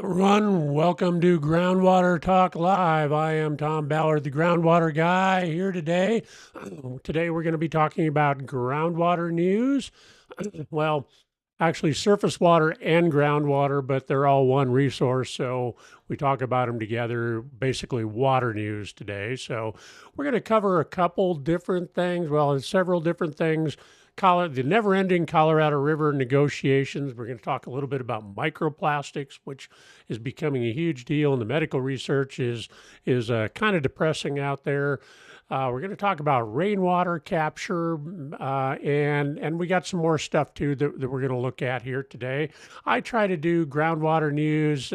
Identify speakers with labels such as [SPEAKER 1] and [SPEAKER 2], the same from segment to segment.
[SPEAKER 1] Everyone, welcome to Groundwater Talk Live. I am Tom Ballard, the groundwater guy, here today. Today we're going to be talking about groundwater news. Well, actually, surface water and groundwater, but they're all one resource. So we talk about them together, basically water news today. So we're going to cover a couple different things. Well, several different things. The never-ending Colorado River negotiations. We're going to talk a little bit about microplastics, which is becoming a huge deal, and the medical research is kind of depressing out there. We're going to talk about rainwater capture, and we got some more stuff too that we're going to look at here today. I try to do groundwater news,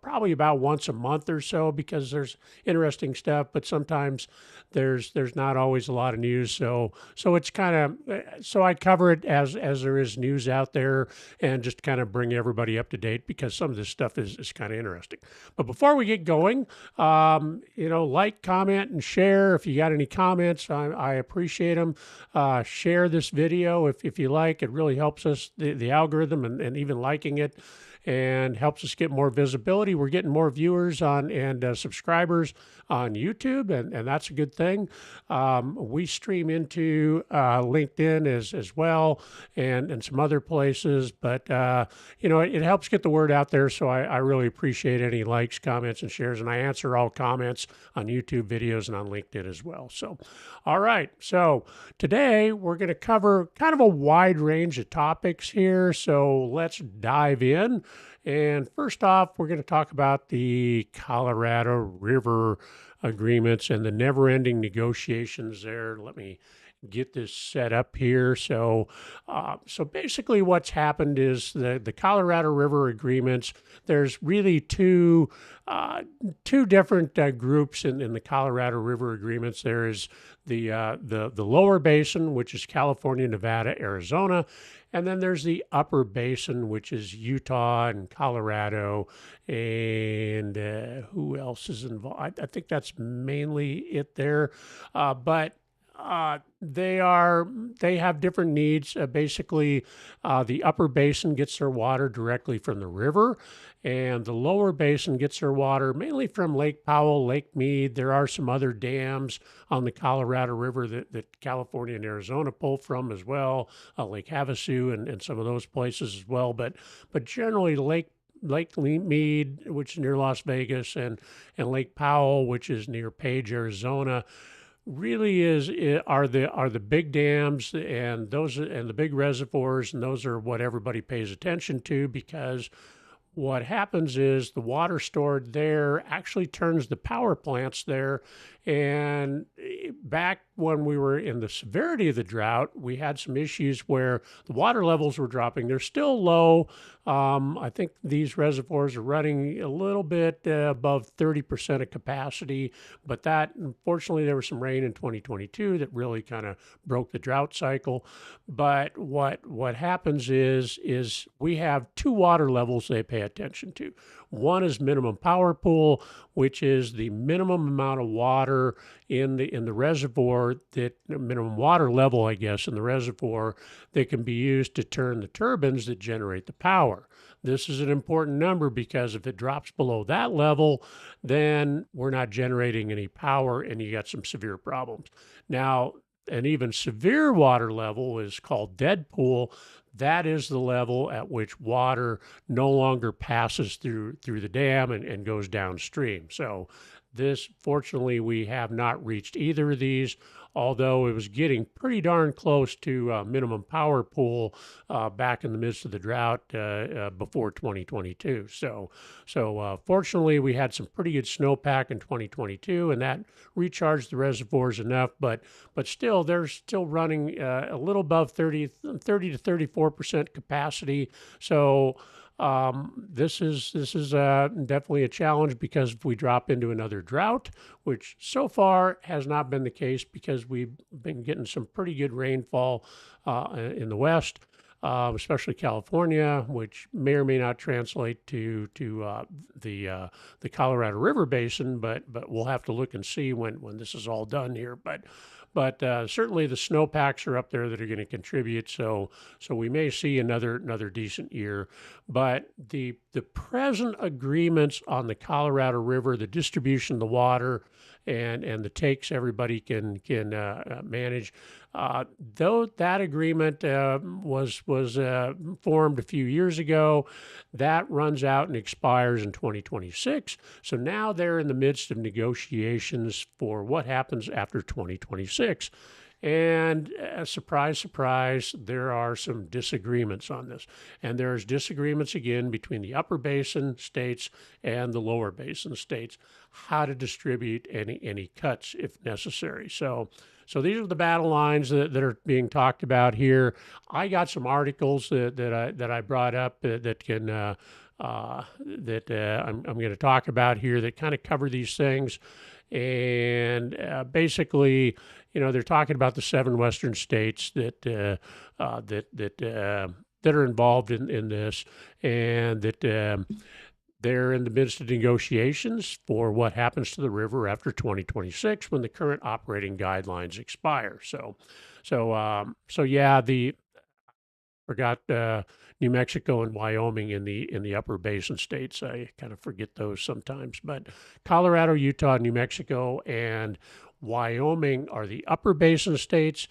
[SPEAKER 1] probably about once a month or so because there's interesting stuff, but sometimes there's not always a lot of news. So it's kind of so I cover it as there is news out there, and just kind of bring everybody up to date because some of this stuff is kind of interesting. But before we get going, like, comment, and share. If you got any comments, I appreciate them. Share this video if you like. It really helps us, the algorithm, and even liking it, and helps us get more visibility. We're getting more viewers and subscribers on YouTube, and that's a good thing. We stream into LinkedIn as well, and some other places, but it helps get the word out there. So I really appreciate any likes, comments, and shares, and I answer all comments on YouTube videos and on LinkedIn as well. So, all right. So today we're going to cover kind of a wide range of topics here. So let's dive in. And first off, we're going to talk about the Colorado River agreements and the never-ending negotiations there. Let me get this set up here. So basically what's happened is the Colorado River agreements, there's really two different groups in the Colorado River agreements. There is the lower basin, which is California, Nevada, Arizona. And then there's the upper basin, which is Utah and Colorado, and who else is involved? I think that's mainly it there. But they have different needs. Basically, the upper basin gets their water directly from the river, and the lower basin gets their water mainly from Lake Powell, Lake Mead. There are some other dams on the Colorado River that California and Arizona pull from as well, Lake Havasu and some of those places as well. But generally, Lake Mead, which is near Las Vegas, and Lake Powell, which is near Page, Arizona, really are the big dams, and the big reservoirs, and those are what everybody pays attention to, because what happens is the water stored there actually turns the power plants there. And back when we were in the severity of the drought, we had some issues where the water levels were dropping. They're still low. I think these reservoirs are running a little bit above 30% of capacity, but that, unfortunately, there was some rain in 2022 that really kind of broke the drought cycle. But what happens is we have two water levels they pay attention to. One is minimum power pool, which is the minimum amount of water in the reservoir, that minimum water level, I guess, in the reservoir that can be used to turn the turbines that generate the power. This is an important number because if it drops below that level, then we're not generating any power and you got some severe problems. Now, an even severe water level is called dead pool. That is the level at which water no longer passes through the dam and goes downstream. So fortunately, we have not reached either of these, although it was getting pretty darn close to minimum power pool back in the midst of the drought before 2022. So fortunately, we had some pretty good snowpack in 2022, and that recharged the reservoirs enough. But still, they're still running a little above 30 to 34% capacity. So this is definitely a challenge, because if we drop into another drought, which so far has not been the case because we've been getting some pretty good rainfall in the West, especially California, which may or may not translate to the Colorado River Basin, but we'll have to look and see when this is all done here. but certainly the snowpacks are up there that are going to contribute. So we may see another decent year. But the present agreements on the Colorado River, the distribution of the water, and the takes everybody can manage. Though that agreement was formed a few years ago, that runs out and expires in 2026. So now they're in the midst of negotiations for what happens after 2026. And surprise, surprise, there are some disagreements on this. And there's disagreements again between the upper basin states and the lower basin states, how to distribute any cuts if necessary. So these are the battle lines that are being talked about here. I got some articles that I brought up that can I'm going to talk about here that kind of cover these things. And basically, they're talking about the 7 western states that are involved in this, and that they're in the midst of negotiations for what happens to the river after 2026 when the current operating guidelines expire. So yeah, the forgot New Mexico and Wyoming in the upper basin states. I kind of forget those sometimes, but Colorado, Utah, New Mexico, and Wyoming are the upper basin states.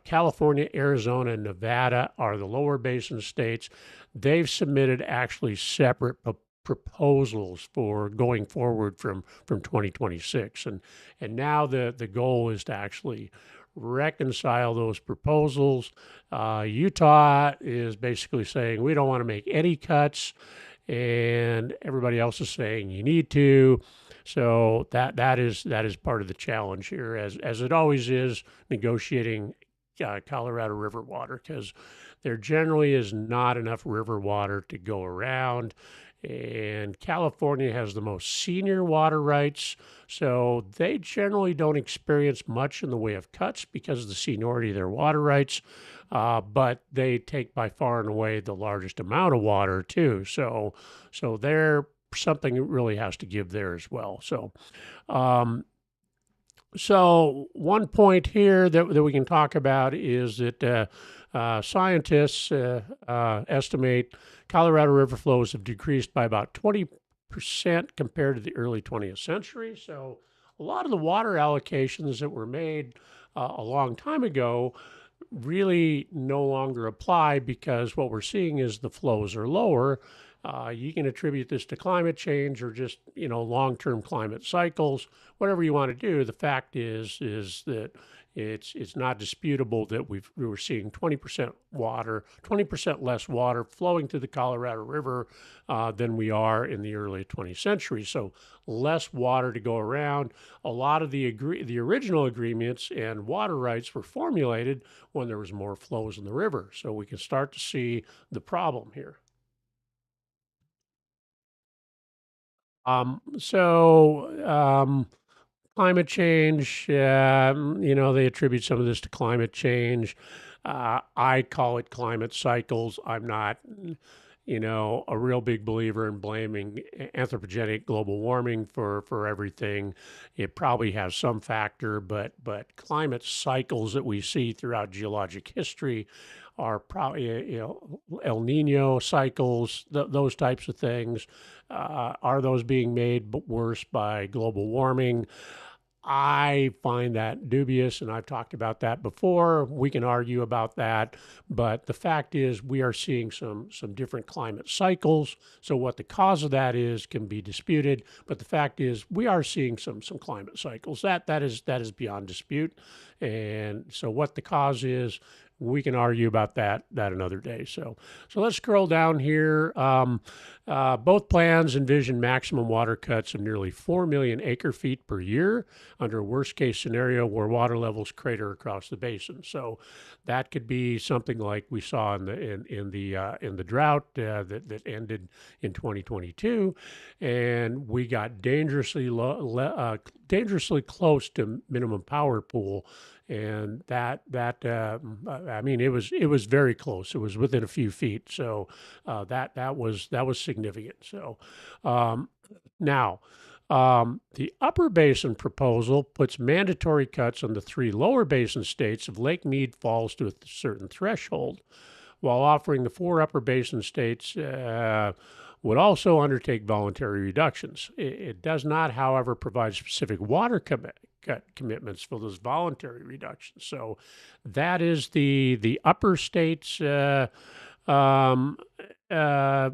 [SPEAKER 1] California, Arizona, and Nevada are the lower basin states. They've submitted actually separate proposals for going forward from 2026, and now the goal is to actually reconcile those proposals. Utah is basically saying we don't want to make any cuts, and everybody else is saying you need to. So that is part of the challenge here, as it always is negotiating Colorado River water, because there generally is not enough river water to go around. And California has the most senior water rights, so they generally don't experience much in the way of cuts because of the seniority of their water rights. But they take by far and away the largest amount of water too. So there something really has to give there as well. So one point here that we can talk about is that scientists estimate Colorado river flows have decreased by about 20% compared to the early 20th century. So a lot of the water allocations that were made a long time ago really no longer apply, because what we're seeing is the flows are lower. You can attribute this to climate change or just long-term climate cycles, whatever you want to do. The fact is that it's not disputable that we were seeing 20% less water flowing to the Colorado River than we are in the early 20th century. So less water to go around. A lot of the original agreements and water rights were formulated when there was more flows in the river. So we can start to see the problem here. Climate change, they attribute some of this to climate change. I call it climate cycles. I'm not, a real big believer in blaming anthropogenic global warming for everything. It probably has some factor, but climate cycles that we see throughout geologic history are probably, El Nino cycles, those types of things. Are those being made worse by global warming? I find that dubious, and I've talked about that before. We can argue about that, but the fact is we are seeing some different climate cycles. So what the cause of that is can be disputed, but the fact is we are seeing some climate cycles. That is beyond dispute. And so what the cause is, we can argue about that another day. So let's scroll down here. Both plans envision maximum water cuts of nearly 4 million acre feet per year under a worst case scenario where water levels crater across the basin. So that could be something like we saw in the drought that ended in 2022, and we got dangerously close to minimum power pool. And I mean, it was very close. It was within a few feet. So that was significant. So now, The upper basin proposal puts mandatory cuts on the three lower basin states if Lake Mead falls to a certain threshold, while offering the four upper basin states would also undertake voluntary reductions. It does not, however, provide specific water commitments for those voluntary reductions. So that is the upper states um, uh,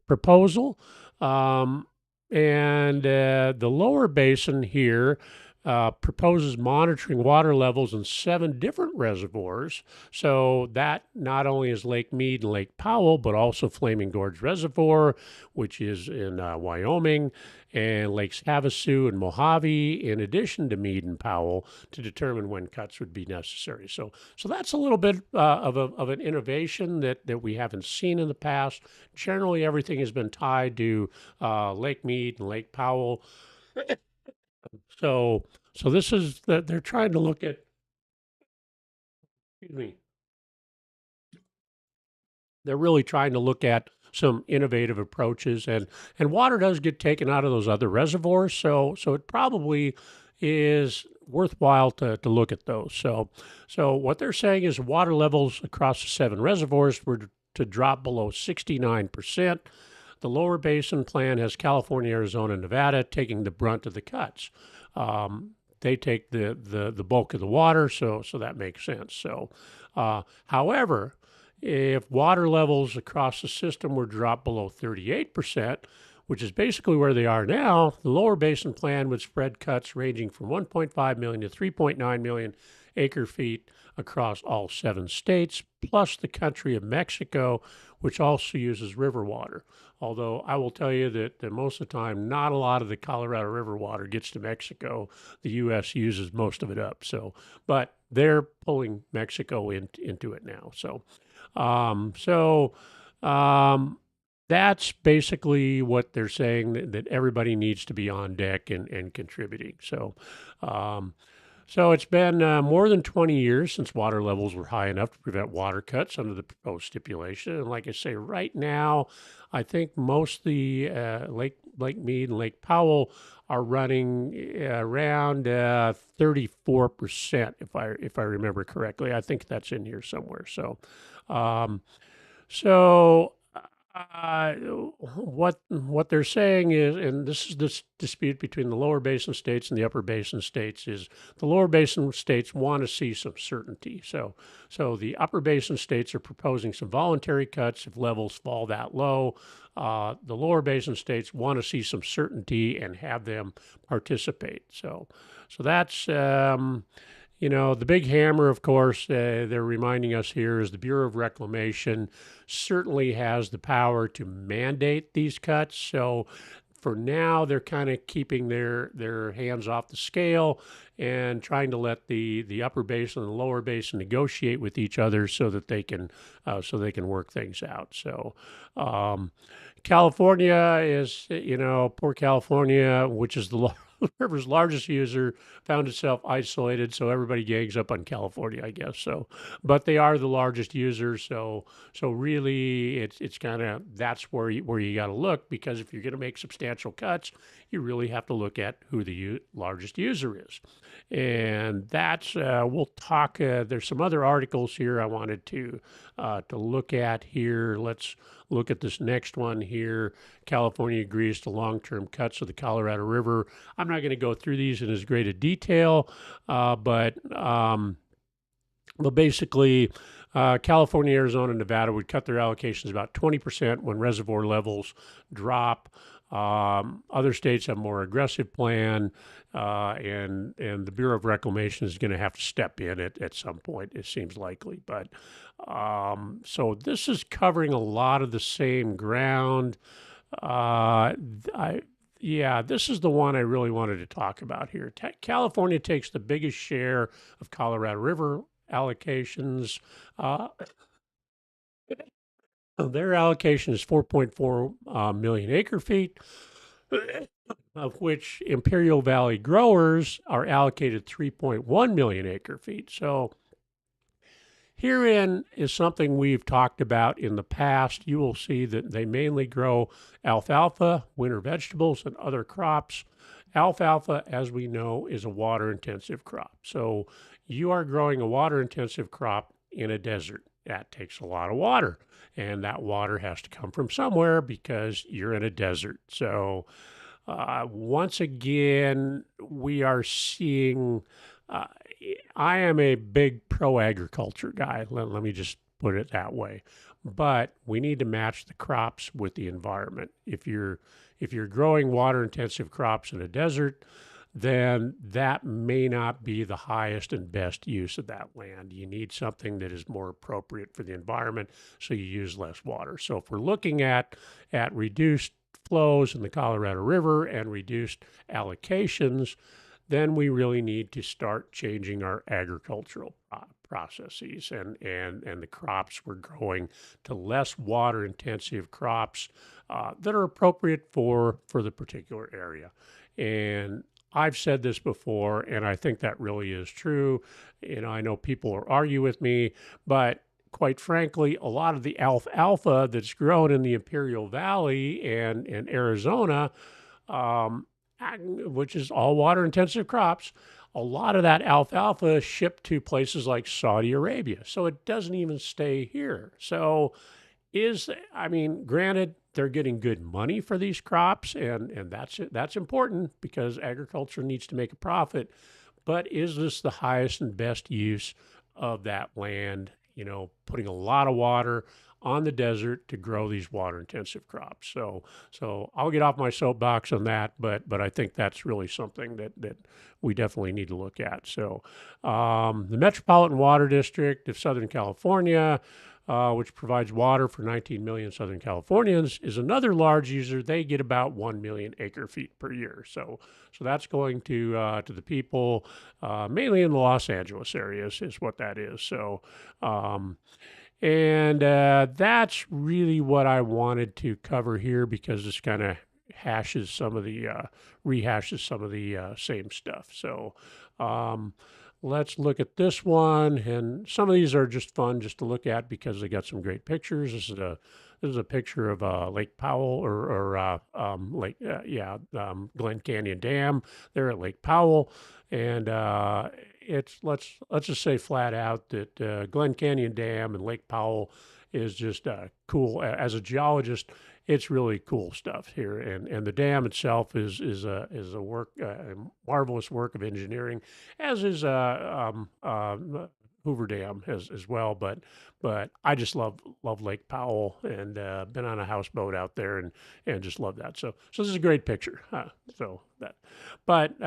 [SPEAKER 1] proposal. Um, and the lower basin here proposes monitoring water levels in 7 different reservoirs. So that not only is Lake Mead and Lake Powell, but also Flaming Gorge Reservoir, which is in Wyoming, and Lakes Havasu and Mojave, in addition to Mead and Powell, to determine when cuts would be necessary. So that's a little bit of an innovation that we haven't seen in the past. Generally, everything has been tied to Lake Mead and Lake Powell. So so this is that they're trying to look at, excuse me, they're really trying to look at some innovative approaches, and water does get taken out of those other reservoirs, so it probably is worthwhile to look at those. So what they're saying is water levels across the 7 reservoirs were to drop below 69%. The lower basin plan has California, Arizona, and Nevada taking the brunt of the cuts. They take the bulk of the water, so that makes sense. However, if water levels across the system were dropped below 38%, which is basically where they are now, the lower basin plan would spread cuts ranging from 1.5 million to 3.9 million acre feet across all 7 states, plus the country of Mexico, which also uses river water. Although I will tell you that most of the time, not a lot of the Colorado River water gets to Mexico. The U.S. uses most of it up. But they're pulling Mexico into it now. So that's basically what they're saying, that everybody needs to be on deck and contributing. Um, so it's been more than 20 years since water levels were high enough to prevent water cuts under the proposed stipulation. And like I say, right now, I think most of the Lake Mead and Lake Powell are running around 34%, if I remember correctly. I think that's in here somewhere. Um, so what they're saying is, and this is this dispute between the lower basin states and the upper basin states, is the lower basin states want to see some certainty. So the upper basin states are proposing some voluntary cuts if levels fall that low. The lower basin states want to see some certainty and have them participate. So that's the big hammer, of course, they're reminding us here, is the Bureau of Reclamation certainly has the power to mandate these cuts. So for now, they're kind of keeping their hands off the scale and trying to let the upper basin and the lower basin negotiate with each other so that they can work things out. California is, poor California, which is the river's largest user, found itself isolated. So everybody gangs up on California, I guess. But they are the largest user. So really, it's kind of, that's where you got to look, because if you're going to make substantial cuts, you really have to look at who the largest user is. And that's we'll talk. There's some other articles here I wanted to look at here. Let's look at this next one here. California agrees to long-term cuts of the Colorado River. I'm not going to go through these in as great a detail, but basically, California, Arizona, and Nevada would cut their allocations about 20% when reservoir levels drop. Other states have more aggressive plan, and the Bureau of Reclamation is going to have to step in at some point. It seems likely, but so this is covering a lot of the same ground. This is the one I really wanted to talk about here. California takes the biggest share of Colorado River allocations. Their allocation is 4.4 million acre feet, of which Imperial Valley growers are allocated 3.1 million acre feet. So Herein is something we've talked about in the past. You will see that they mainly grow alfalfa, winter vegetables, and other crops. Alfalfa, as we know, is a water intensive crop. So you are growing a water intensive crop in a desert. That takes a lot of water, and that water has to come from somewhere because you're in a desert. So once again, we are seeing. Uh, I am a big pro agriculture guy. Let me just put it that way. But we need to match the crops with the environment. If you're growing water intensive crops in a desert, then that may not be the highest and best use of that land. You need something that is more appropriate for the environment, so you use less water. So if we're looking at reduced flows in the Colorado River and reduced allocations, then we really need to start changing our agricultural processes and the crops we're growing to less water intensive crops that are appropriate for the particular area. And I've said this before, and I think that really is true. I know people will argue with me, but quite frankly, a lot of the alfalfa that's grown in the Imperial Valley and Arizona, um, which is all water intensive crops, a lot of that alfalfa is shipped to places like Saudi Arabia. So it doesn't even stay here. So I mean, granted, they're getting good money for these crops, and that's important because agriculture needs to make a profit. But is this the highest and best use of that land? Putting a lot of water on the desert to grow these water intensive crops. So I'll get off my soapbox on that, but I think that's really something that we definitely need to look at. So the Metropolitan Water District of Southern California, which provides water for 19 million Southern Californians, is another large user. They get about 1 million acre feet per year. So that's going to the people mainly in the Los Angeles areas is what that is. So and that's really what I wanted to cover here because this kind of rehashes some of the same stuff. So let's look at this one, and some of these are just fun just to look at because they got some great pictures. This is a picture of Lake Powell or Glen Canyon Dam there at Lake Powell, and it's let's just say flat out that Glen Canyon Dam and Lake Powell is just cool. As a geologist, it's really cool stuff here, and the dam itself is a marvelous work of engineering, as is Hoover Dam as well. But I just love Lake Powell and been on a houseboat out there and just love that. So this is a great picture. But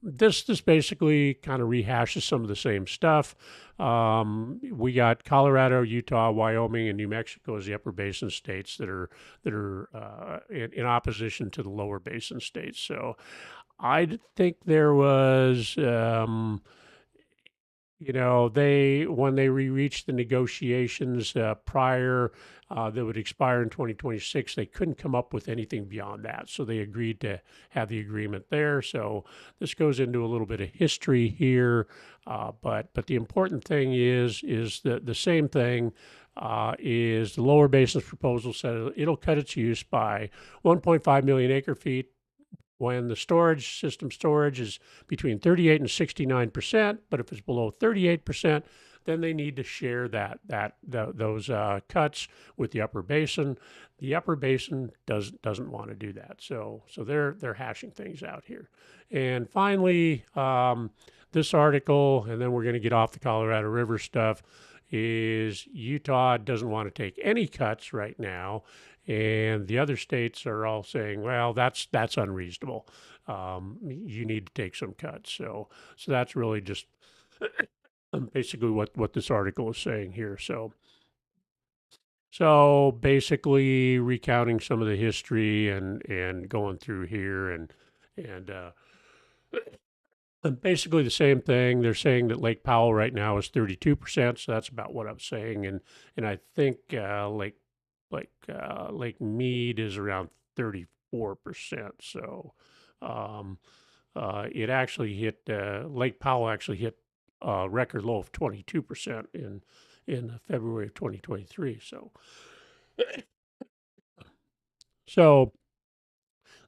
[SPEAKER 1] this basically kind of rehashes some of the same stuff. We got Colorado, Utah, Wyoming, and New Mexico as the upper basin states that are in opposition to the lower basin states. So I think there was. When they reached the negotiations prior that would expire in 2026, they couldn't come up with anything beyond that. So they agreed to have the agreement there. So this goes into a little bit of history here, but the important thing is the same thing. Is the lower basin's proposal said it'll cut its use by 1.5 million acre feet when the storage is between 38 and 69%, but if it's below 38%, then they need to share those cuts with the upper basin. The upper basin doesn't want to do that, so they're hashing things out here. And finally, this article, and then we're going to get off the Colorado River stuff, is Utah doesn't want to take any cuts right now, and the other states are all saying, well, that's unreasonable. You need to take some cuts. So that's really just basically what this article is saying here. So basically recounting some of the history and going through here and basically the same thing. They're saying that Lake Powell right now is 32%, so that's about what I'm saying, and I think Lake Mead is around 34%. So um, it actually hit Lake Powell actually hit a record low of 22% in in February of 2023. So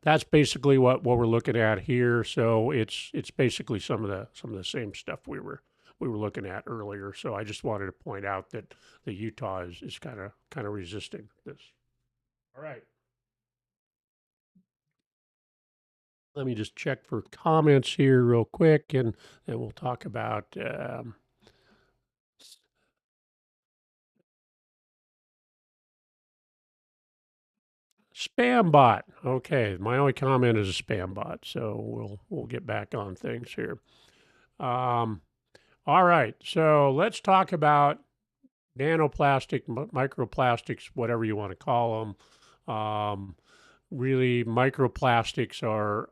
[SPEAKER 1] that's basically what we're looking at here. So it's basically some of the same stuff we were looking at earlier. So I just wanted to point out that the Utah is kind of resisting this. All right. Let me just check for comments here real quick, and then we'll talk about spam bot. Okay, my only comment is a spam bot, so we'll get back on things here. Um, all right, so let's talk about nanoplastic, microplastics, whatever you want to call them. Really, microplastics are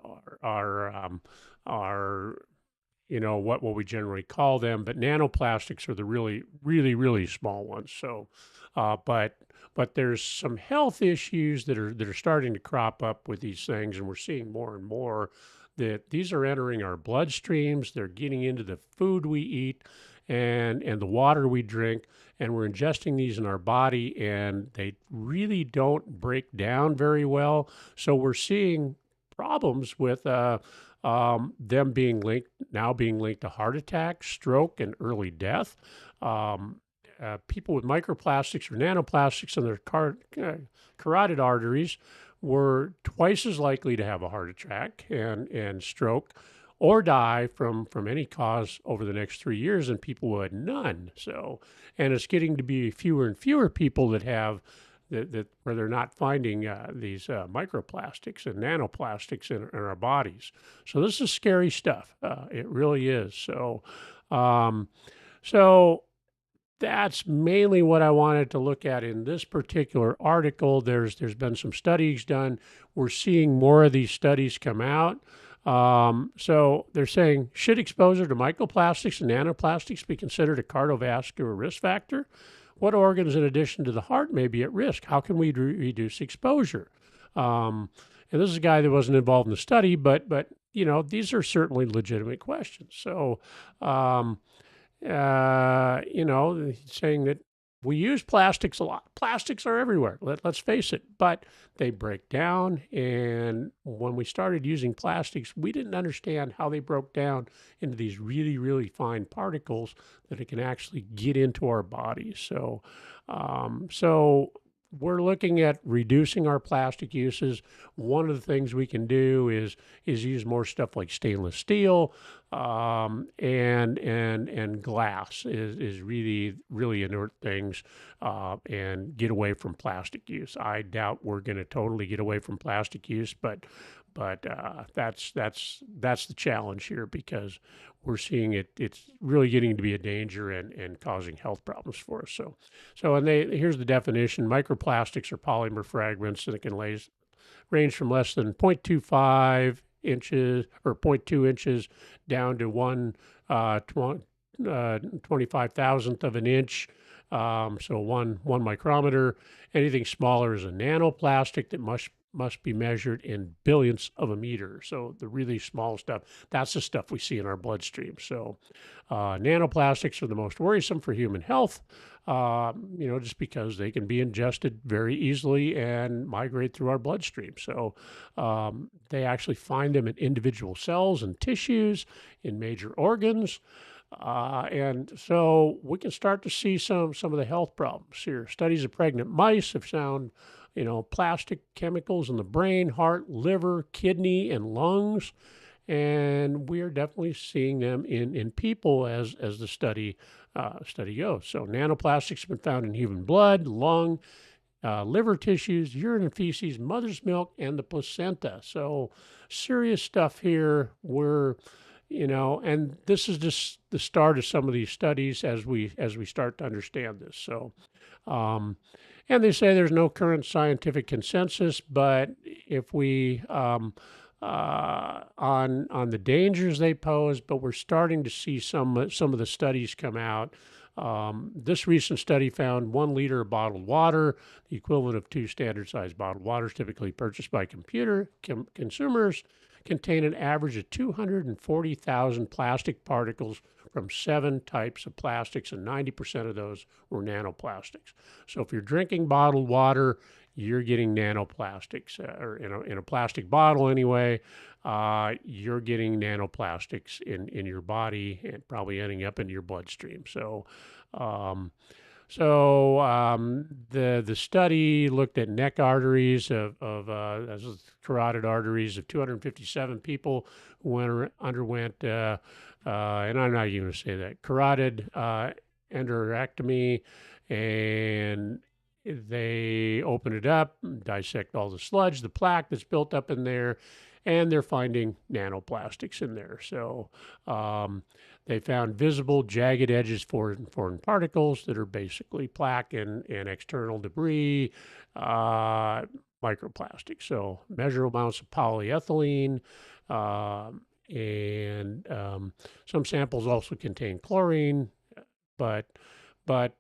[SPEAKER 1] what we generally call them, but nanoplastics are the really small ones. So, but there's some health issues that are starting to crop up with these things, and we're seeing more and more that these are entering our bloodstreams. They're getting into the food we eat and the water we drink, and we're ingesting these in our body, and they really don't break down very well. So we're seeing problems with them being linked to heart attack, stroke, and early death. Um, People with microplastics or nanoplastics in their carotid arteries were twice as likely to have a heart attack and stroke or die from any cause over the next 3 years than people who had none. So, and it's getting to be fewer and fewer people that have that where they're not finding these microplastics and nanoplastics in our bodies. So this is scary stuff. It really is. Um, so that's mainly what I wanted to look at in this particular article. There's been some studies done. We're seeing more of these studies come out. So they're saying, should exposure to microplastics and nanoplastics be considered a cardiovascular risk factor? What organs, in addition to the heart, may be at risk? How can we reduce exposure? And this is a guy that wasn't involved in the study, but these are certainly legitimate questions. So, saying that we use plastics a lot. Plastics are everywhere. Let's face it, but they break down. And when we started using plastics, we didn't understand how they broke down into these really fine particles that it can actually get into our bodies. So we're looking at reducing our plastic uses. One of the things we can do is use more stuff like stainless steel, and glass is really inert things, and get away from plastic use. I doubt we're going to totally get away from plastic use, but that's the challenge here, because we're seeing it's really getting to be a danger and causing health problems for us. And here's the definition: microplastics are polymer fragments that can range from less than 0.25 inches or zero point 0.2 inches down to 25,000th of an inch. So one micrometer. Anything smaller is a nanoplastic that must be measured in billionths of a meter. So the really small stuff, that's the stuff we see in our bloodstream. So nanoplastics are the most worrisome for human health, just because they can be ingested very easily and migrate through our bloodstream. So they actually find them in individual cells and tissues, in major organs. And so we can start to see some of the health problems here. Studies of pregnant mice have found, plastic chemicals in the brain, heart, liver, kidney, and lungs. And we are definitely seeing them in people as the study goes. So nanoplastics have been found in human blood, lung, liver tissues, urine and feces, mother's milk, and the placenta. So serious stuff here. And this is just the start of some of these studies as we start to understand this. So, and they say there's no current scientific consensus, but if we on the dangers they pose, but we're starting to see some of the studies come out. This recent study found 1 liter of bottled water, the equivalent of 2 standard-sized bottled waters typically purchased by consumers, contain an average of 240,000 plastic particles from 7 types of plastics, and 90% of those were nanoplastics. So if you're drinking bottled water, you're getting nanoplastics, or in a plastic bottle anyway. You're getting nanoplastics in your body and probably ending up in your bloodstream. Um, the study looked at neck arteries of carotid arteries of 257 people who underwent, and I'm not even going to say that, carotid endarterectomy, and they open it up, dissect all the sludge, the plaque that's built up in there, and they're finding nanoplastics in there. So they found visible jagged edges for foreign particles that are basically plaque and external debris, microplastics. So measurable amounts of polyethylene, and some samples also contain chlorine, but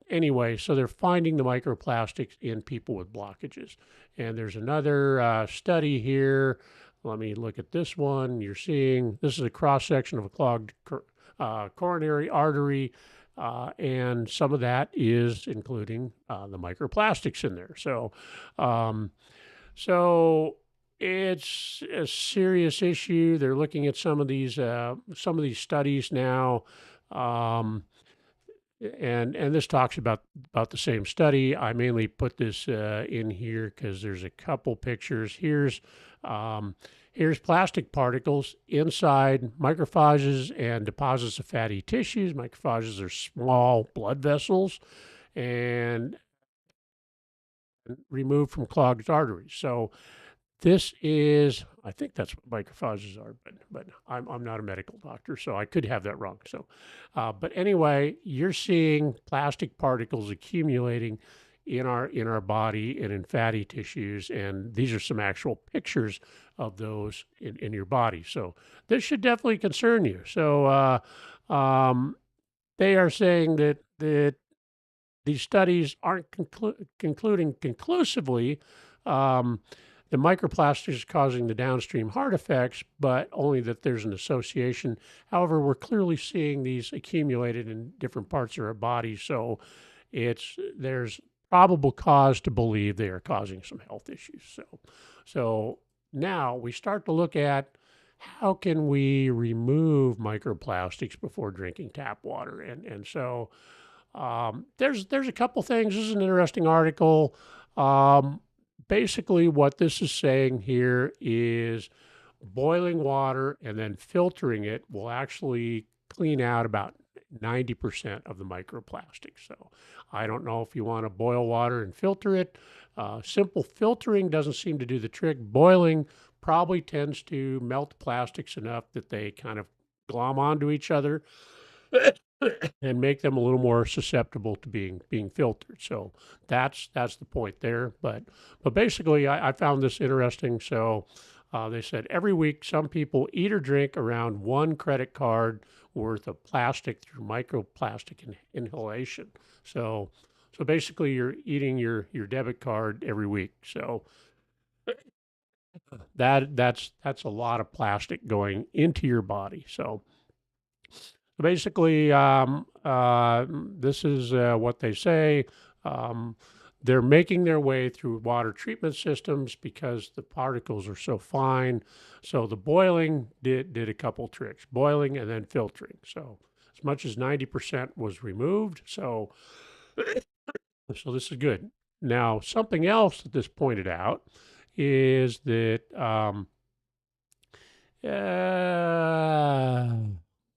[SPEAKER 1] anyway, so they're finding the microplastics in people with blockages. And there's another study here. Let me look at this one. You're seeing this is a cross section of a clogged coronary artery, and some of that is including the microplastics in there. So it's a serious issue. They're looking at some of these studies now. And this talks about the same study. I mainly put this in here because there's a couple pictures. Here's plastic particles inside macrophages and deposits of fatty tissues. Macrophages are small blood vessels and removed from clogged arteries. So this is, I think that's what macrophages are, but I'm not a medical doctor, so I could have that wrong. So, but anyway, you're seeing plastic particles accumulating in our body and in fatty tissues, and these are some actual pictures of those in your body. So this should definitely concern you. So they are saying that these studies aren't concluding conclusively. The microplastics is causing the downstream heart effects, but only that there's an association. However, we're clearly seeing these accumulated in different parts of our body, so there's probable cause to believe they are causing some health issues. So now we start to look at how can we remove microplastics before drinking tap water, and so there's a couple things. This is an interesting article. Basically, what this is saying here is boiling water and then filtering it will actually clean out about 90% of the microplastics. So I don't know if you want to boil water and filter it. Simple filtering doesn't seem to do the trick. Boiling probably tends to melt plastics enough that they kind of glom onto each other and make them a little more susceptible to being filtered. So that's the point there. But basically, I found this interesting. So they said every week some people eat or drink around 1 credit card worth of plastic through microplastic inhalation. So basically, you're eating your debit card every week. So that's a lot of plastic going into your body. So basically, this is what they say. They're making their way through water treatment systems because the particles are so fine. So the boiling did a couple tricks, boiling and then filtering. So as much as 90% was removed. So this is good. Now, something else that this pointed out is that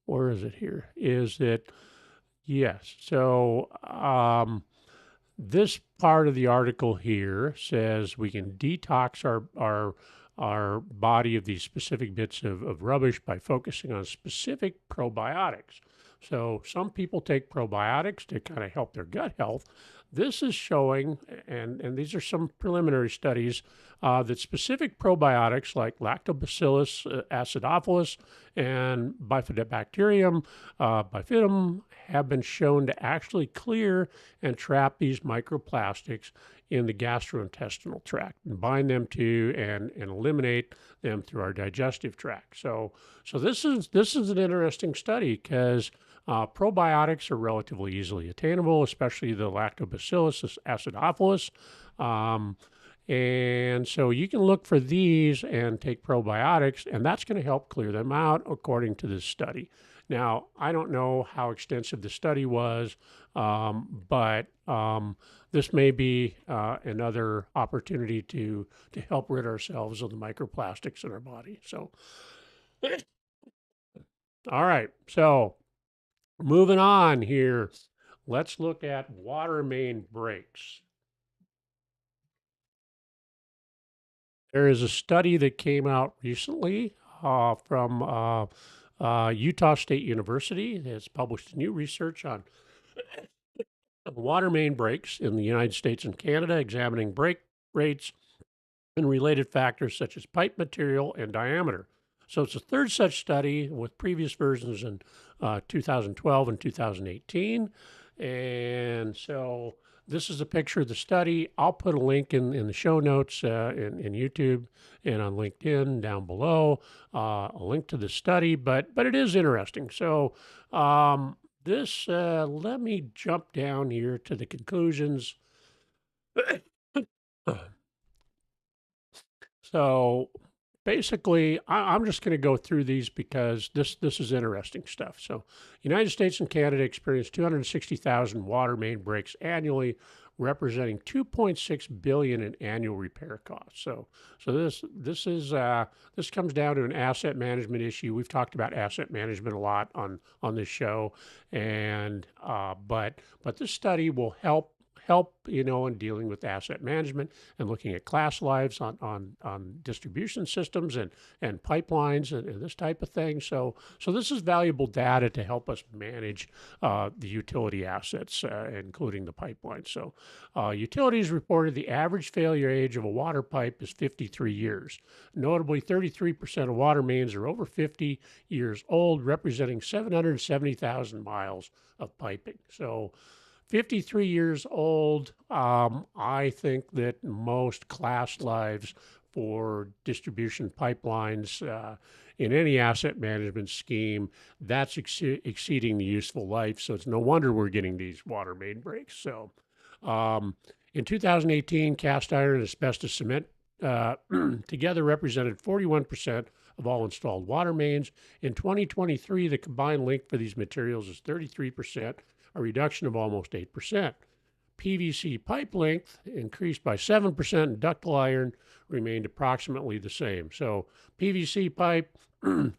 [SPEAKER 1] where is it here? Is that yes? So this part of the article here says we can detox our body of these specific bits of rubbish by focusing on specific probiotics. So some people take probiotics to kind of help their gut health. This is showing, and these are some preliminary studies, that specific probiotics like Lactobacillus acidophilus and Bifidobacterium bifidum have been shown to actually clear and trap these microplastics in the gastrointestinal tract and bind them to and eliminate them through our digestive tract. So this is an interesting study because Probiotics are relatively easily attainable, especially the Lactobacillus acidophilus. Um, and so you can look for these and take probiotics, and that's going to help clear them out, according to this study. Now, I don't know how extensive the study was, but this may be another opportunity to help rid ourselves of the microplastics in our body. So, all right. So, moving on here, let's look at water main breaks. There is a study that came out recently from Utah State University. It's published new research on water main breaks in the United States and Canada, examining break rates and related factors such as pipe material and diameter. So it's a third such study with previous versions in 2012 and 2018. And so this is a picture of the study. I'll put a link in the show notes in YouTube and on LinkedIn down below, a link to the study, but it is interesting. So let me jump down here to the conclusions. So basically, I'm just going to go through these because this is interesting stuff. So, United States and Canada experience 260,000 water main breaks annually, representing 2.6 billion in annual repair costs. So this comes down to an asset management issue. We've talked about asset management a lot on this show, and but this study will help in dealing with asset management and looking at class lives on distribution systems and pipelines and this type of thing. So this is valuable data to help us manage the utility assets, including the pipeline. So utilities reported the average failure age of a water pipe is 53 years. Notably, 33% of water mains are over 50 years old, representing 770,000 miles of piping. So 53 years old, I think that most class lives for distribution pipelines in any asset management scheme, that's exceeding the useful life. So it's no wonder we're getting these water main breaks. So um, in 2018, cast iron and asbestos cement together represented 41% of all installed water mains. In 2023, the combined length for these materials is 33%, a reduction of almost 8%. PVC pipe length increased by 7%, and ductile iron remained approximately the same. So, PVC pipe,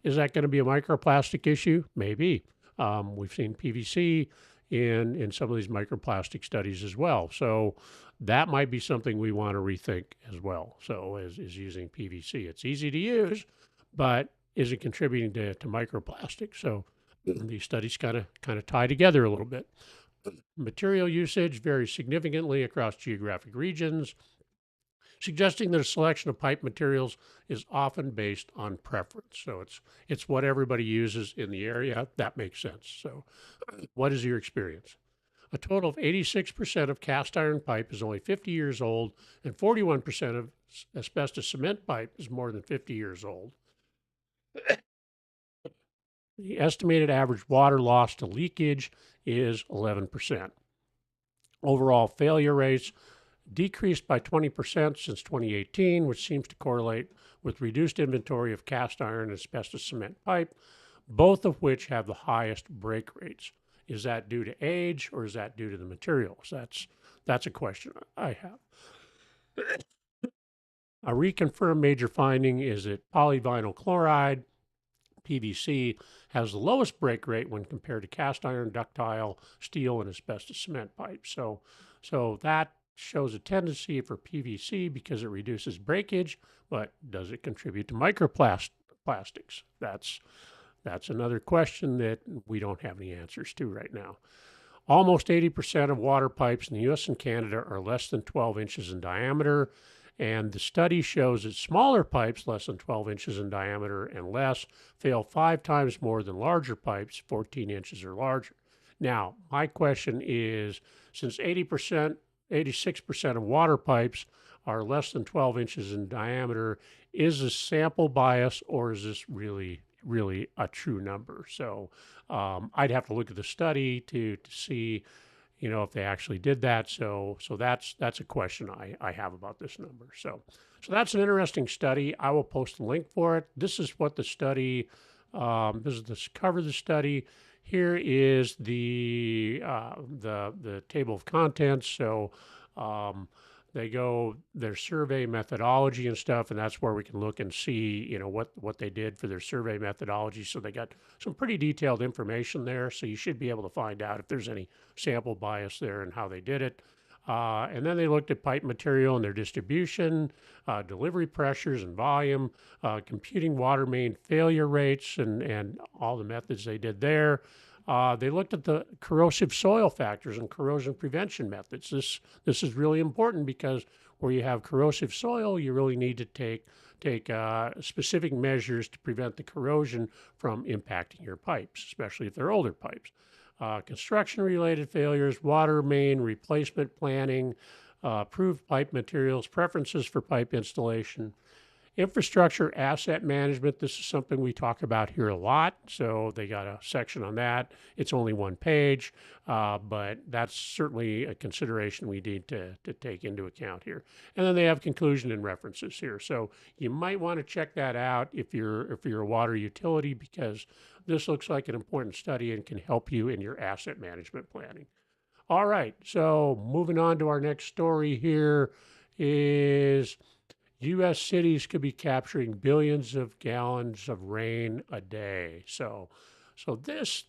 [SPEAKER 1] is that going to be a microplastic issue? Maybe. We've seen PVC in some of these microplastic studies as well. So, that might be something we want to rethink as well. So, is using PVC. It's easy to use, but is it contributing to microplastics? So, these studies kind of tie together a little bit. Material usage varies significantly across geographic regions, suggesting that a selection of pipe materials is often based on preference. So it's what everybody uses in the area. That makes sense. So what is your experience? A total of 86% of cast iron pipe is only 50 years old, and 41% of asbestos cement pipe is more than 50 years old. The estimated average water loss to leakage is 11%. Overall failure rates decreased by 20% since 2018, which seems to correlate with reduced inventory of cast iron and asbestos cement pipe, both of which have the highest break rates. Is that due to age or is that due to the materials? That's a question I have. A reconfirmed major finding is that polyvinyl chloride, PVC, has the lowest break rate when compared to cast iron, ductile, steel, and asbestos cement pipe. So that shows a tendency for PVC because it reduces breakage, but does it contribute to microplastics? That's another question that we don't have any answers to right now. Almost 80% of water pipes in the US and Canada are less than 12 inches in diameter. And the study shows that smaller pipes, less than 12 inches in diameter and less, fail 5 times more than larger pipes, 14 inches or larger. Now, my question is, since 80%, 86% of water pipes are less than 12 inches in diameter, is this sample bias or is this really really a true number. So I'd have to look at the study to see, if they actually did that. So that's a question I have about this number. So that's an interesting study. I will post a link for it. This is what the study. This is the cover of the study. Here is the table of contents. So um, they go their survey methodology and stuff, and that's where we can look and see, what they did for their survey methodology. So they got some pretty detailed information there. So you should be able to find out if there's any sample bias there and how they did it. And then they looked at pipe material and their distribution, delivery pressures and volume, computing water main failure rates, and all the methods they did there. They looked at the corrosive soil factors and corrosion prevention methods. This is really important because where you have corrosive soil, you really need to take specific measures to prevent the corrosion from impacting your pipes, especially if they're older pipes. Construction-related failures, water main replacement planning, approved pipe materials, preferences for pipe installation, infrastructure asset management. This is something we talk about here a lot. So they got a section on that. It's only one page, but that's certainly a consideration we need to take into account here. And then they have conclusion and references here. So you might want to check that out if you're a water utility, because this looks like an important study and can help you in your asset management planning. All right, so moving on to our next story here is U.S. cities could be capturing billions of gallons of rain a day. So this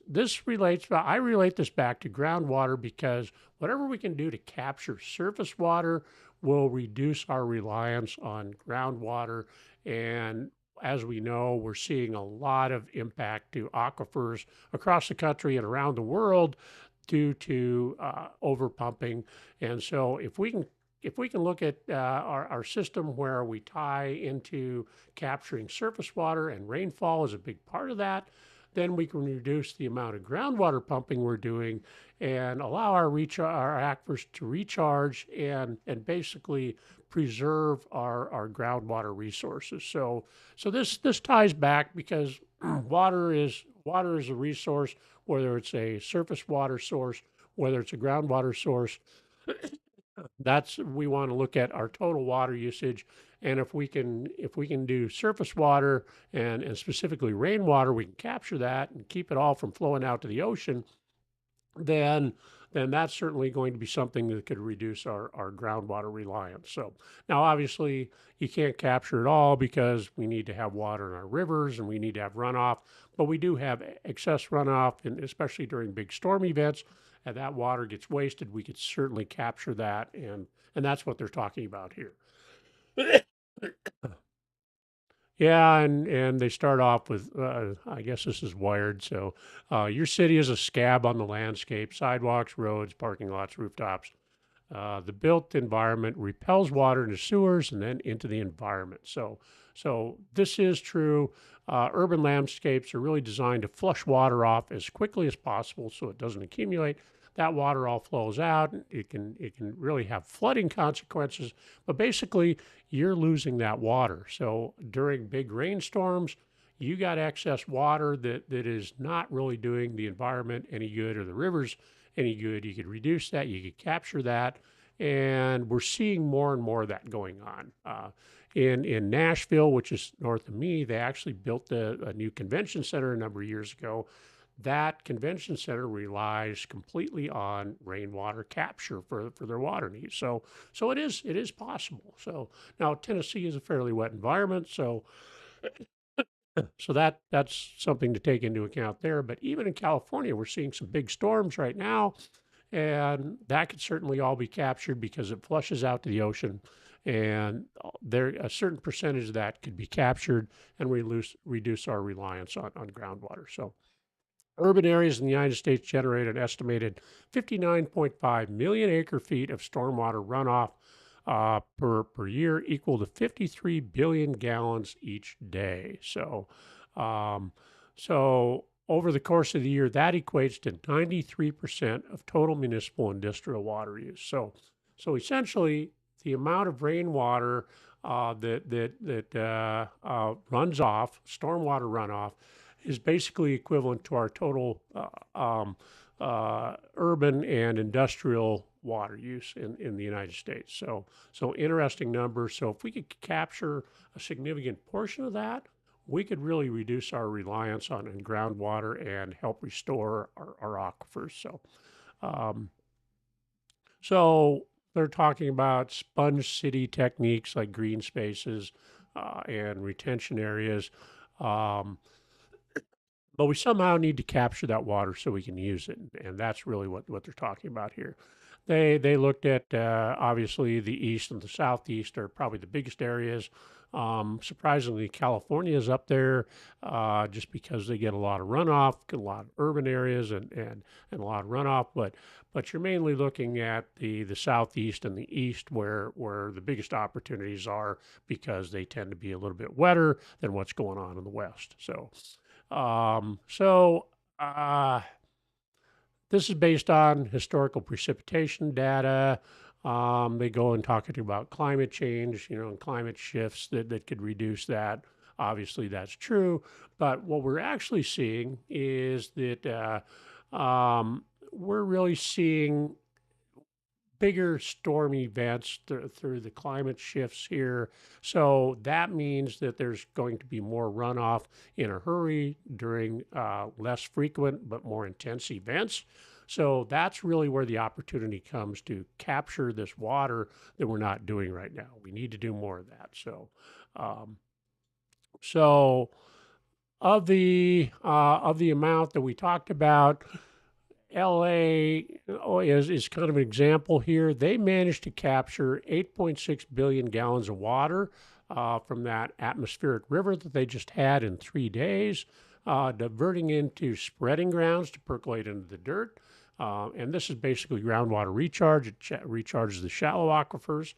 [SPEAKER 1] relates. I relate this back to groundwater because whatever we can do to capture surface water will reduce our reliance on groundwater. And as we know, we're seeing a lot of impact to aquifers across the country and around the world due to overpumping. And so if we can look at our system where we tie into capturing surface water, and rainfall is a big part of that, then we can reduce the amount of groundwater pumping we're doing and allow our aquifers to recharge and basically preserve our groundwater resources. So this ties back because water is a resource, whether it's a surface water source, whether it's a groundwater source. That's we want to look at our total water usage, and if we can do surface water and specifically rainwater, we can capture that and keep it all from flowing out to the ocean. Then that's certainly going to be something that could reduce our groundwater reliance. So now, obviously, you can't capture it all because we need to have water in our rivers and we need to have runoff, but we do have excess runoff, and especially during big storm events, and that water gets wasted. We could certainly capture that, and that's what they're talking about here. Yeah, and they start off with, I guess this is wired. So, your city is a scab on the landscape: sidewalks, roads, parking lots, rooftops. The built environment repels water into sewers and then into the environment. So this is true. Urban landscapes are really designed to flush water off as quickly as possible so it doesn't accumulate. That water all flows out. It can really have flooding consequences, but basically you're losing that water. So during big rainstorms, you got excess water that is not really doing the environment any good or the rivers any good. You could reduce that, you could capture that, and we're seeing more and more of that going on. In Nashville, which is north of me, they actually built a new convention center a number of years ago. That convention center relies completely on rainwater capture for their water needs. So it is possible. So now Tennessee is a fairly wet environment, so that's something to take into account there. But even in California, we're seeing some big storms right now, and that could certainly all be captured because it flushes out to the ocean, and there a certain percentage of that could be captured and reduce our reliance on groundwater. So urban areas in the United States generate an estimated 59.5 million acre feet of stormwater runoff per year, equal to 53 billion gallons each day. Um, so over the course of the year, that equates to 93% of total municipal industrial water use. So essentially, the amount of rainwater that runs off, stormwater runoff, is basically equivalent to our total urban and industrial water use in the United States. So interesting numbers. So if we could capture a significant portion of that, we could really reduce our reliance on groundwater and help restore our aquifers. Um, so they're talking about sponge city techniques like green spaces and retention areas. Um, but we somehow need to capture that water so we can use it, and that's really what they're talking about here. They looked at obviously the east and the southeast are probably the biggest areas. Surprisingly, California is up there just because they get a lot of runoff, get a lot of urban areas and a lot of runoff. But you're mainly looking at the southeast and the east where the biggest opportunities are because they tend to be a little bit wetter than what's going on in the west. Um, so uh, this is based on historical precipitation data. They go and talking about climate change, and climate shifts that could reduce that. Obviously, that's true. But what we're actually seeing is that we're really seeing bigger storm events through the climate shifts here. So that means that there's going to be more runoff in a hurry during less frequent but more intense events. So that's really where the opportunity comes to capture this water that we're not doing right now. We need to do more of that. Um, so of the amount that we talked about, LA is kind of an example here. They managed to capture 8.6 billion gallons of water from that atmospheric river that they just had in 3 days, diverting into spreading grounds to percolate into the dirt. And this is basically groundwater recharge. It recharges the shallow aquifers,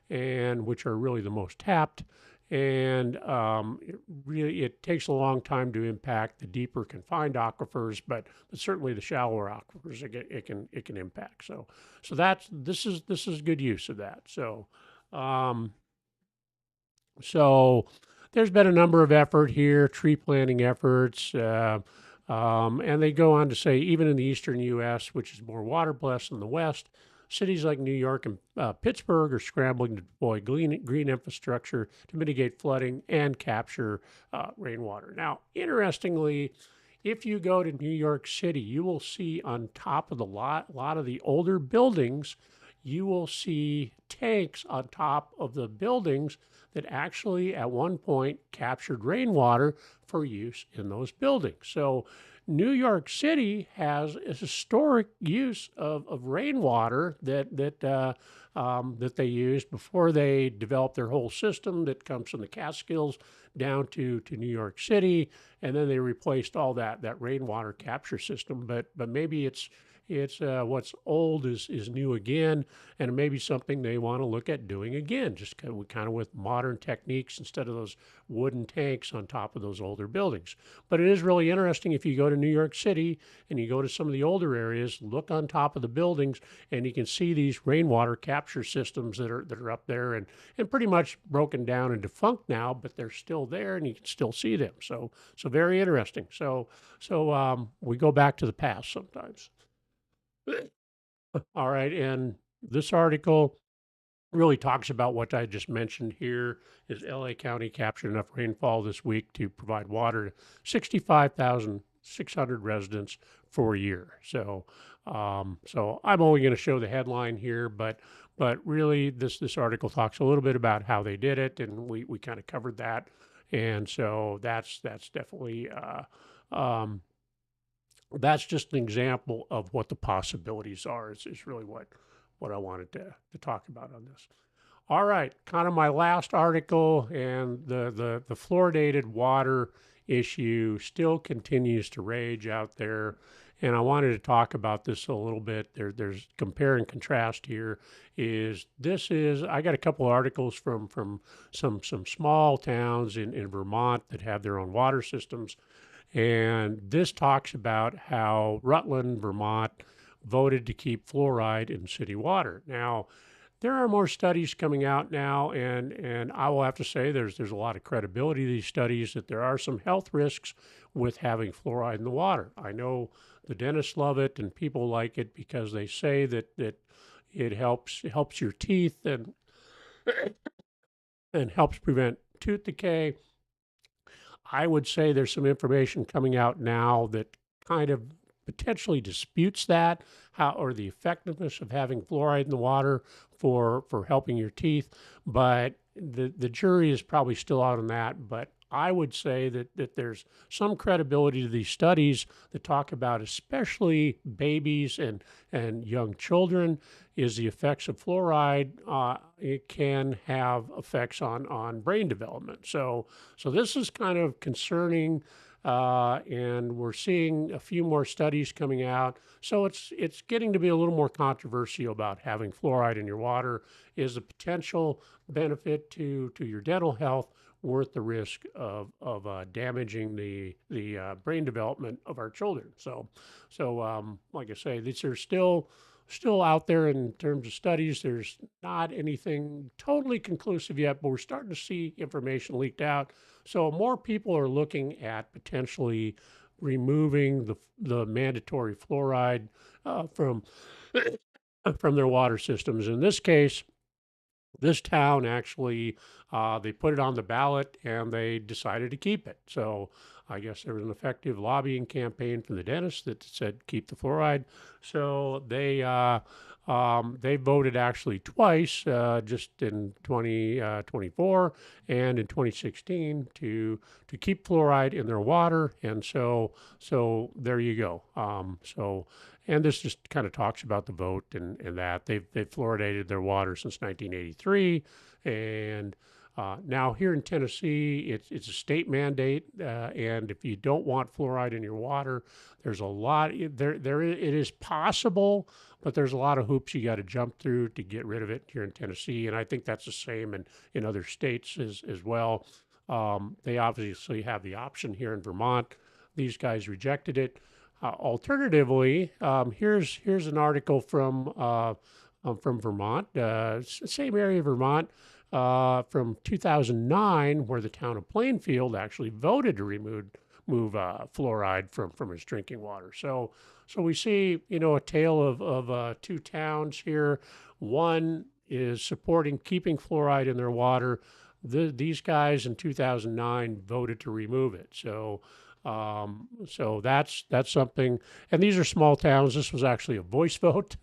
[SPEAKER 1] and which are really the most tapped. And it takes a long time to impact the deeper confined aquifers, but certainly the shallower aquifers it can impact. So this is good use of that. Um, so there's been a number of effort here, tree planting efforts, and they go on to say even in the eastern U.S., which is more water blessed than the West, cities like New York and Pittsburgh are scrambling to deploy green infrastructure to mitigate flooding and capture rainwater. Now, interestingly, if you go to New York City, you will see on top of the lot of the older buildings, you will see tanks on top of the buildings that actually at one point captured rainwater for use in those buildings. So New York City has a historic use of rainwater that they used before they developed their whole system that comes from the Catskills down to New York City, and then they replaced all that rainwater capture system. But maybe it's what's old is new again, and it may be something they want to look at doing again, just kind of with modern techniques instead of those wooden tanks on top of those older buildings. But it is really interesting if you go to New York City and you go to some of the older areas, look on top of the buildings, and you can see these rainwater capture systems that are up there and pretty much broken down and defunct now, but they're still there and you can still see them. So very interesting. So we go back to the past sometimes. All right, and this article really talks about what I just mentioned here is LA County captured enough rainfall this week to provide water to 65,600 residents for a year. So I'm only going to show the headline here, but really this article talks a little bit about how they did it, and we kind of covered that. And so that's definitely that's just an example of what the possibilities are. Is really what I wanted to talk about on this. All right, kind of my last article, and the fluoridated water issue still continues to rage out there. And I wanted to talk about this a little bit. There's compare and contrast here. I got a couple of articles from some small towns in Vermont that have their own water systems. And this talks about how Rutland, Vermont, voted to keep fluoride in city water. Now, there are more studies coming out now, and I will have to say there's a lot of credibility to these studies that there are some health risks with having fluoride in the water. I know the dentists love it and people like it because they say that it helps your teeth and helps prevent tooth decay. I would say there's some information coming out now that kind of potentially disputes that, how or the effectiveness of having fluoride in the water for helping your teeth. But the jury is probably still out on that. But I would say that there's some credibility to these studies that talk about especially babies and young children is the effects of fluoride. It can have effects on brain development. So this is kind of concerning, and we're seeing a few more studies coming out. So it's getting to be a little more controversial about having fluoride in your water. Is the potential benefit to your dental health worth the risk of damaging the brain development of our children? So like I say, these are still out there in terms of studies. There's not anything totally conclusive yet, but we're starting to see information leaked out. So more people are looking at potentially removing the mandatory fluoride from from their water systems. In this case, this town actually, they put it on the ballot and they decided to keep it. So I guess there was an effective lobbying campaign from the dentist that said keep the fluoride. So they voted actually twice, just in 2024 and in 2016 to keep fluoride in their water. And so there you go. And this just kind of talks about the vote and that they've fluoridated their water since 1983, and now here in Tennessee, it's a state mandate, and if you don't want fluoride in your water, there's a lot there. It is possible, but there's a lot of hoops you got to jump through to get rid of it here in Tennessee, and I think that's the same in other states as well. They obviously have the option here in Vermont. These guys rejected it. Alternatively, here's an article from Vermont, same area of Vermont, from 2009, where the town of Plainfield actually voted to move fluoride from its drinking water. So we see, a tale of two towns here. One is supporting keeping fluoride in their water. These guys in 2009 voted to remove it. So that's something. And these are small towns. This was actually a voice vote.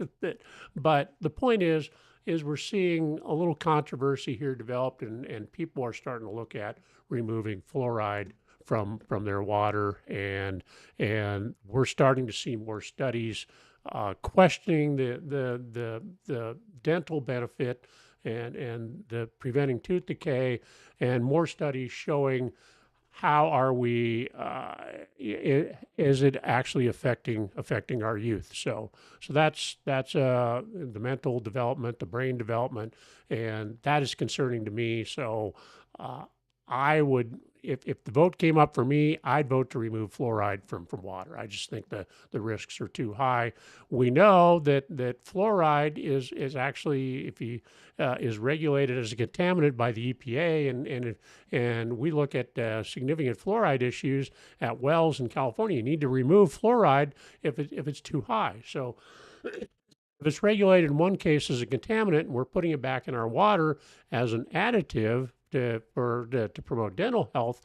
[SPEAKER 1] But the point is we're seeing a little controversy here developed, and people are starting to look at removing fluoride from their water, and we're starting to see more studies questioning the dental benefit and the preventing tooth decay, and more studies showing how are we is it actually affecting our youth. So that's the mental development, the brain development, and that is concerning to me. So I would, if the vote came up for me, I'd vote to remove fluoride from water. I just think the risks are too high. We know that fluoride is actually, if you is regulated as a contaminant by the EPA, and we look at significant fluoride issues at wells in California. You need to remove fluoride if it's too high. So if it's regulated in one case as a contaminant, and we're putting it back in our water as an additive to promote dental health,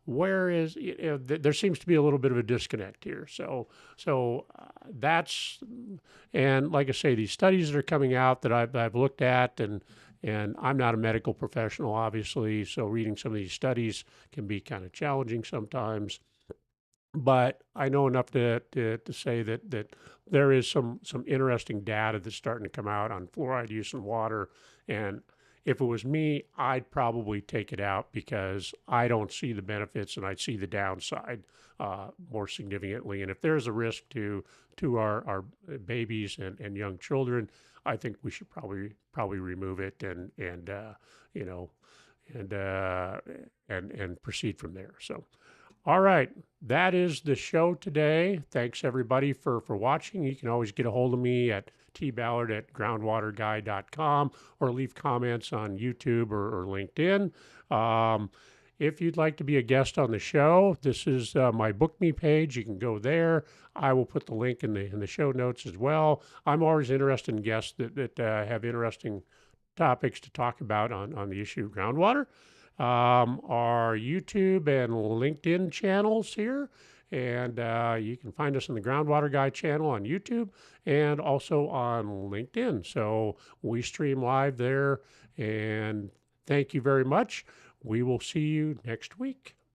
[SPEAKER 1] whereas there seems to be a little bit of a disconnect here. So that's, and like I say, these studies that are coming out that I've looked at, and I'm not a medical professional, obviously, so reading some of these studies can be kind of challenging sometimes. But I know enough to say that there is some interesting data that's starting to come out on fluoride use in water. And if it was me, I'd probably take it out because I don't see the benefits and I see the downside more significantly. And if there's a risk to our babies and young children, I think we should probably remove it and proceed from there. So All right. That is the show today. Thanks everybody for watching. You can always get a hold of me at tballard@groundwaterguy.com or leave comments on YouTube or LinkedIn. Um, if you'd like to be a guest on the show, this is my Book Me page. You can go there. I will put the link in the show notes as well. I'm always interested in guests that have interesting topics to talk about on the issue of groundwater. Our YouTube and LinkedIn channels here. And you can find us on the Groundwater Guy channel on YouTube and also on LinkedIn. So we stream live there. And thank you very much. We will see you next week.